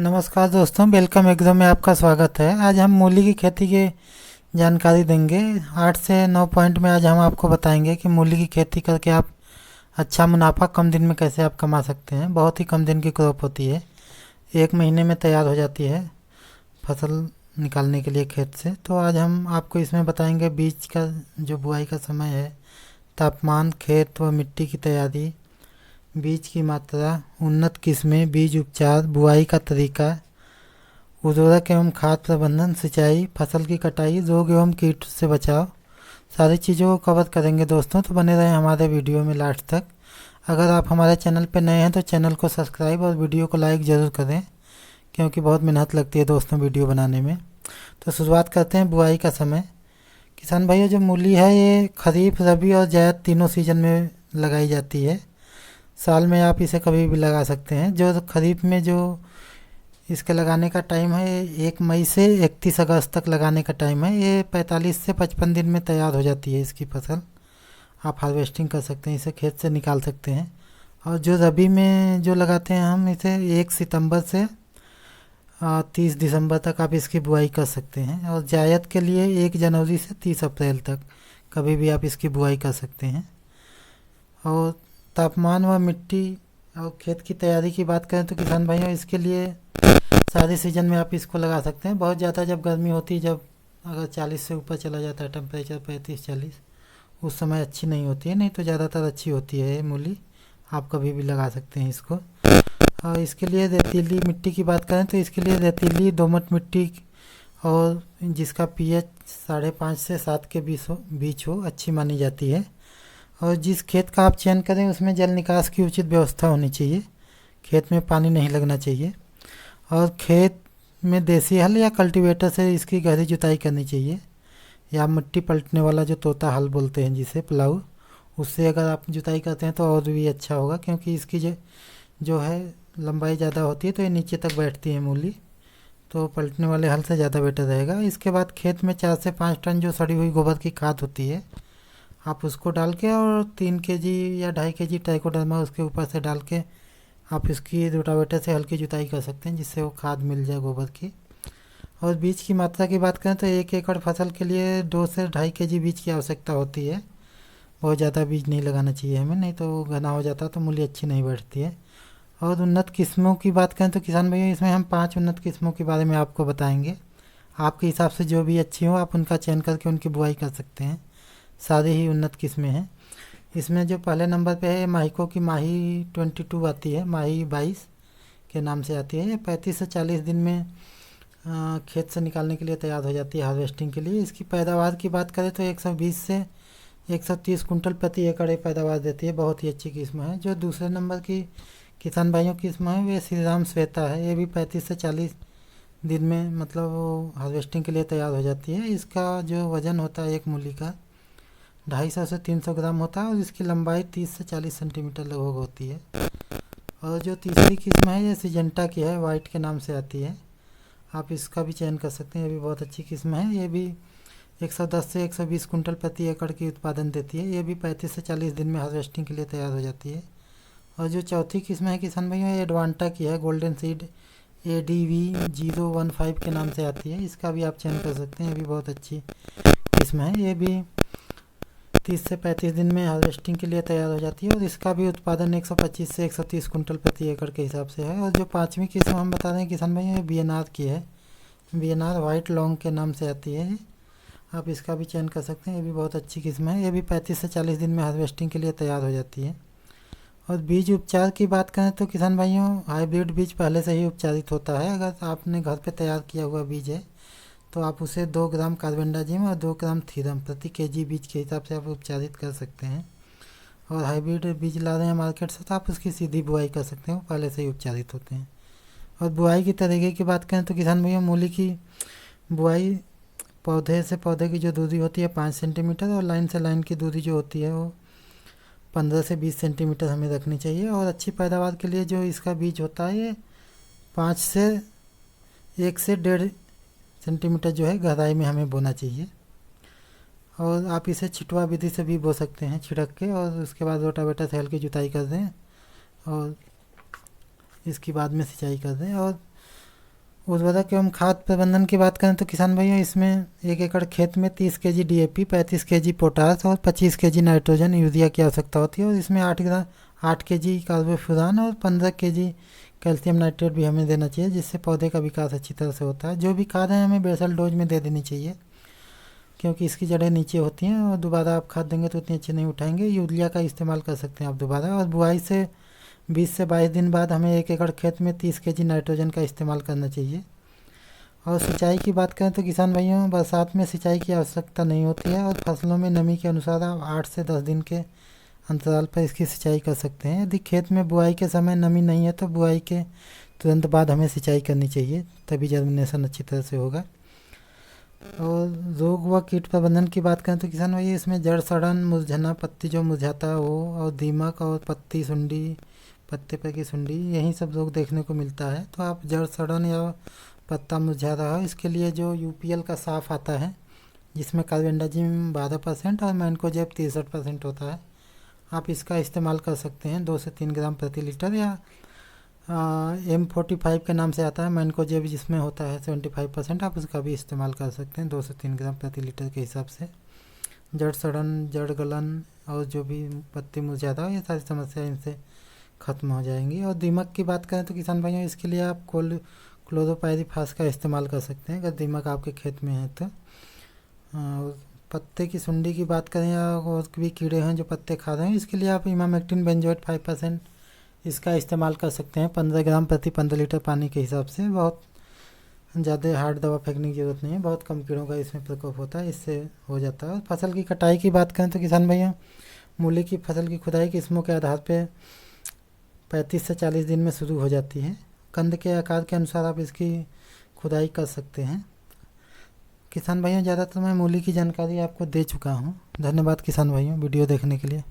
नमस्कार दोस्तों, welcome agro में आपका स्वागत है। आज हम मूली की खेती की जानकारी देंगे। 8 से 9 पॉइंट में आज हम आपको बताएंगे कि मूली की खेती करके आप अच्छा मुनाफा कम दिन में कैसे आप कमा सकते हैं। बहुत ही कम दिन की क्रॉप होती है, 1 महीने में तैयार हो जाती है फसल निकालने के लिए खेत से। तो आज हम आपको इसमें बताएंगे बीज का जो बुआई का समय है, तापमान, खेत व मिट्टी की तैयारी, बीज की मात्रा, उन्नत किस्में, बीज उपचार, बुआई का तरीका, उर्वरक एवं खाद प्रबंधन, सिंचाई, फसल की कटाई, रोग एवं कीट से बचाव, सारी चीज़ों को कवर करेंगे दोस्तों। तो बने रहें हमारे वीडियो में लास्ट तक। अगर आप हमारे चैनल पर नए हैं तो चैनल को सब्सक्राइब और वीडियो को लाइक ज़रूर करें, क्योंकि बहुत मेहनत लगती है दोस्तों वीडियो बनाने में। तो शुरुआत करते हैं बुआई का समय। किसान भाइयों, जो मूली है ये खरीफ, रबी और जायद तीनों सीजन में लगाई जाती है। साल में आप इसे कभी भी लगा सकते हैं। जो खरीफ में जो इसके लगाने का टाइम है, 1 मई से 31 अगस्त तक लगाने का टाइम है। ये 45 से 55 दिन में तैयार हो जाती है इसकी फसल। आप हार्वेस्टिंग कर सकते हैं, इसे खेत से निकाल सकते हैं। और जो रबी में जो लगाते हैं हम, इसे 1 सितंबर से 30 दिसंबर तक आप इसकी बुआई कर सकते हैं। और जायद के लिए 1 जनवरी से 30 अप्रैल तक कभी भी आप इसकी बुआई कर सकते हैं। और तापमान व मिट्टी और खेत की तैयारी की बात करें तो किसान भाइयों, इसके लिए सारे सीजन में आप इसको लगा सकते हैं। बहुत ज़्यादा जब गर्मी होती है, जब अगर 40 से ऊपर चला जाता है टेम्परेचर, 35-40, उस समय अच्छी नहीं होती है। नहीं तो ज़्यादातर अच्छी होती है ये मूली। आप कभी भी लगा सकते हैं इसको। और इसके लिए रेतीली मिट्टी की बात करें तो इसके लिए रेतीली दोमट मिट्टी, और जिसका पीएच 5.5 से 7 के बीच हो, अच्छी मानी जाती है। और जिस खेत का आप चयन करें उसमें जल निकास की उचित व्यवस्था होनी चाहिए, खेत में पानी नहीं लगना चाहिए। और खेत में देसी हल या कल्टीवेटर से इसकी गहरी जुताई करनी चाहिए, या मिट्टी पलटने वाला जो तोता हल बोलते हैं जिसे, प्लाऊ, उससे अगर आप जुताई करते हैं तो और भी अच्छा होगा, क्योंकि इसकी जो है लंबाई ज़्यादा होती है तो ये नीचे तक बैठती है मूली। तो पलटने वाले हल से ज़्यादा बेटर रहेगा। इसके बाद खेत में 4 से 5 टन जो सड़ी हुई गोबर की खाद होती है, आप उसको डाल के, और 3 kg या 2.5 kg ट्राइकोडर्मा उसके ऊपर से डाल के आप इसकी रोटावेटर से हल्की जुताई कर सकते हैं, जिससे वो खाद मिल जाए गोबर की। और बीज की मात्रा की बात करें तो 1 एकड़ फसल के लिए 2 से 2.5 kg बीज की आवश्यकता होती है। बहुत ज़्यादा बीज नहीं लगाना चाहिए हमें, नहीं तो घना हो जाता तो मूली अच्छी नहीं बैठती है। और उन्नत किस्मों की बात करें तो किसान भैया, इसमें हम 5 उन्नत किस्मों के बारे में आपको बताएंगे। आपके हिसाब से जो भी अच्छी हो आप उनका चयन करके उनकी बुआई कर सकते हैं। सारी ही उन्नत किस्में हैं। इसमें जो पहले नंबर पे है माहिको की माही 22 आती है, माही 22 के नाम से आती है। ये 35 से 40 दिन में खेत से निकालने के लिए तैयार हो जाती है हार्वेस्टिंग के लिए। इसकी पैदावार की बात करें तो 120 से 130 कुंटल प्रति एकड़ पैदावार देती है। बहुत ही अच्छी किस्म है। जो दूसरे नंबर की किसान भाइयों की किस्म है वे श्री राम श्वेता है। ये भी 35 से 40 दिन में मतलब वो हार्वेस्टिंग के लिए तैयार हो जाती है। इसका जो वज़न होता है एक मूली का 250 से 300 ग्राम होता है, और इसकी लंबाई 30 से 40 सेंटीमीटर लगभग होती है। और जो तीसरी किस्म है ये सिजेंटा की है, वाइट के नाम से आती है। आप इसका भी चयन कर सकते हैं, ये भी बहुत अच्छी किस्म है। ये भी 110 से 120 कुंटल प्रति एकड़ की उत्पादन देती है। ये भी 35 से 40 दिन में हार्वेस्टिंग के लिए तैयार हो जाती है। और जो चौथी किस्म है किसान भैया, ये एडवांटा की है, गोल्डन सीड ADV 015 के नाम से आती है। इसका भी आप चयन कर सकते हैं, ये भी बहुत अच्छी किस्म है। ये भी 30 से 35 दिन में हार्वेस्टिंग के लिए तैयार हो जाती है। और इसका भी उत्पादन 125 से 130 कुंटल प्रति एकड़ के हिसाब से है। और जो पाँचवीं किस्म हम बता रहे हैं किसान भाई, ये BNR की है, BNR वाइट लॉन्ग के नाम से आती है। आप इसका भी चयन कर सकते हैं, ये भी बहुत अच्छी किस्म है। ये भी 35 से 40 दिन में हार्वेस्टिंग के लिए तैयार हो जाती है। और बीज उपचार की बात करें तो किसान भाइयों, हाइब्रिड बीज पहले से ही उपचारित होता है। अगर आपने घर पे तैयार किया हुआ बीज है तो आप उसे 2 ग्राम कार्बेंडाजिम और 2 ग्राम थीरम प्रति kg बीज के हिसाब से आप उपचारित कर सकते हैं। और हाइब्रिड बीज ला रहे हैं मार्केट से तो आप उसकी सीधी बुआई कर सकते हैं, पहले से ही उपचारित होते हैं। और बुआई की तरीके की बात करें तो किसान भैया, मूली की बुआई पौधे से पौधे की जो दूरी होती है 5 सेंटीमीटर, और लाइन से लाइन की दूरी जो होती है वो 15 से 20 सेंटीमीटर हमें रखनी चाहिए। और अच्छी पैदावार के लिए जो इसका बीज होता है ये 1 से 1.5 सेंटीमीटर जो है गहराई में हमें बोना चाहिए। और आप इसे छिटवा विधि से भी बो सकते हैं, छिड़क के, और उसके बाद रोटावेटर से हल्की जुताई कर दें और इसकी बाद में सिंचाई कर दें। और उर्वरक एवं खाद प्रबंधन की बात करें तो किसान भाइयों, इसमें 1 एकड़ खेत में 30 kg DAP, 35 kg पोटास और 25 kg नाइट्रोजन यूरिया की आवश्यकता होती है। और इसमें 8 kg कार्बोफ्यूरान और 15 kg कैल्शियम नाइट्रेट भी हमें देना चाहिए, जिससे पौधे का विकास अच्छी तरह से होता है। जो भी खाद है हमें बेसल डोज में दे देनी चाहिए, क्योंकि इसकी जड़ें नीचे होती हैं और दोबारा आप खाद देंगे तो उतनी अच्छी नहीं उठाएंगे। यूरिया का इस्तेमाल कर सकते हैं आप दोबारा। और बुआई से 20 से 22 दिन बाद हमें 1 एकड़ खेत में 30 kg नाइट्रोजन का इस्तेमाल करना चाहिए। और सिंचाई की बात करें तो किसान भाइयों, बरसात में सिंचाई की आवश्यकता नहीं होती है और फसलों में नमी के अनुसार आप 8 से 10 दिन के अंतराल पर इसकी सिंचाई कर सकते हैं। यदि खेत में बुआई के समय नमी नहीं है तो बुआई के तुरंत बाद हमें सिंचाई करनी चाहिए, तभी जर्मिनेशन अच्छी तरह से होगा। और रोग व कीट प्रबंधन की बात करें तो किसान भाई, इसमें जड़ सड़न, मुरझाना, पत्ती जो मुरझाता हो, और दीमक और पत्ती सुंडी, पत्ते पर की सुंडी, यही सब रोग देखने को मिलता है। तो आप जड़ सड़न या पत्ता मुरझा रहा हो, इसके लिए जो UPL का साफ आता है, जिसमेम कार्बेंडाजिम 12% और मैनकोजेब 63% होता है, आप इसका इस्तेमाल कर सकते हैं 2 से 3 ग्राम प्रति लीटर। या M45 के नाम से आता है मैनकोजेब, जिसमें होता है 75%, आप उसका भी इस्तेमाल कर सकते हैं 2 से 3 ग्राम प्रति लीटर के हिसाब से। जड़ सड़न, जड़ गलन और जो भी पत्ती मुरझाता हो, ये सारी समस्या इनसे ख़त्म हो जाएंगी। और दीमक की बात करें तो किसान भाइयों, इसके लिए आप क्लोरोपाइरीफास का इस्तेमाल कर सकते हैं अगर दीमक आपके खेत में है तो। और पत्ते की सुंडी की बात करें या और भी कीड़े हैं जो पत्ते खा रहे हैं, इसके लिए आप इमामेक्टिन बेंजोएट 5% इसका इस्तेमाल कर सकते हैं 15 ग्राम प्रति 15 लीटर पानी के हिसाब से। बहुत ज़्यादा हार्ड दवा फेंकने की जरूरत नहीं है, बहुत कम कीड़ों का इसमें प्रकोप होता है, इससे हो जाता है। फसल की कटाई की बात करें तो किसान भैया, मूली की फसल की खुदाई किस्मों के आधार पर 35 से 40 दिन में शुरू हो जाती है। कंद के आकार के अनुसार आप इसकी खुदाई कर सकते हैं। किसान भाइयों, ज़्यादातर मैं मूली की जानकारी आपको दे चुका हूँ। धन्यवाद किसान भाइयों वीडियो देखने के लिए।